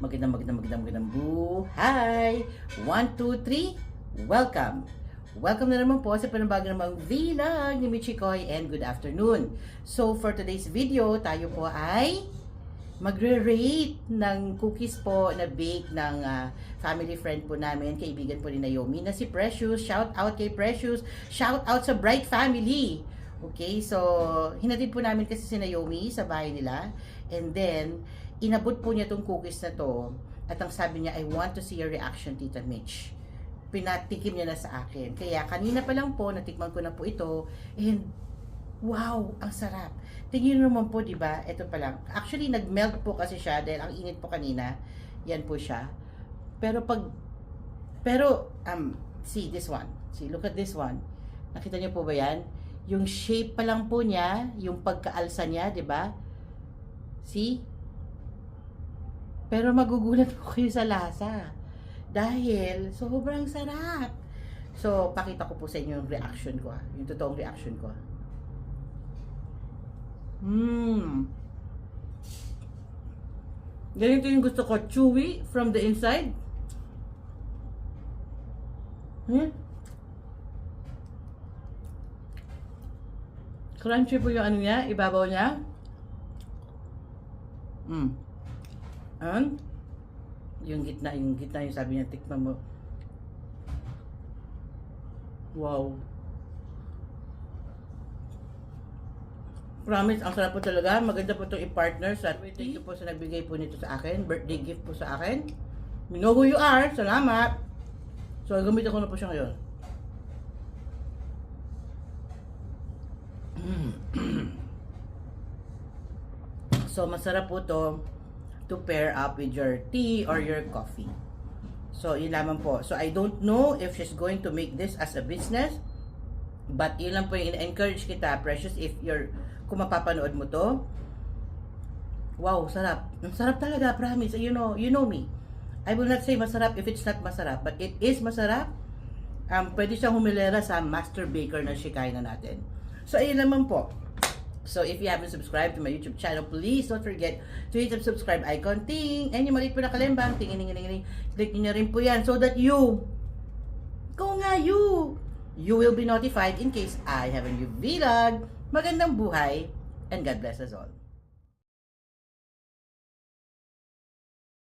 magandang buhay! 1, 2, 3, welcome! Welcome na naman po sa panibagong namang vlog ni Michikoy and good afternoon. So for today's video, tayo po ay magre-rate ng cookies po na bake ng family friend po namin, kaibigan po ni Naomi na si Precious. Shout out kay Precious, shout out sa Bright Family. Okay, so hinatid po namin kasi si Naomi sa bahay nila, and then inabot po niya tong cookies na to, at ang sabi niya, I want to see your reaction, Tita Mitch. Pinatikim niya na sa akin. Kaya kanina pa lang po, natikman ko na po ito, and wow, ang sarap. Tingin naman po, di ba? Ito pa lang. Actually, nag-melt po kasi siya dahil ang init po kanina. Yan po siya. See this one. See, look at this one. Nakita niyo po ba yan? Yung shape pa lang po niya, yung pagkaalsa niya, di ba? See? Pero magugulat po kayo sa lasa. Dahil sobrang sarap. So, pakita ko po sa inyo yung reaction ko. Yung totoong reaction ko. Ganito yung gusto ko. Chewy from the inside. Crunchy po yung ano niya, ibabaw niya. And yung gitna yung sabi niya, tikman mo. Wow. Promise, ang sarap po talaga. Maganda po itong i-partner sa thank you po sa nagbigay po nito sa akin. Birthday gift po sa akin. You know who you are. Salamat. So, gamitin ko na po siya ngayon. So, masarap po to pair up with your tea or your coffee. So, yun lamang po. So, I don't know if she's going to make this as a business, but yun lang po yung encourage kita, Precious, kung mapapanood mo to. Wow, sarap. Ang sarap talaga, promise. You know me. I will not say masarap if it's not masarap, but it is masarap. Pwede siyang humilera sa master baker na shikain na natin. So, ayun naman po. So, if you haven't subscribed to my YouTube channel, please don't forget to hit the subscribe icon, ting, and yung maliit po na kalembang, ting, click nyo na rin po yan so that you will be notified in case I have a new vlog. Magandang buhay, and God bless us all.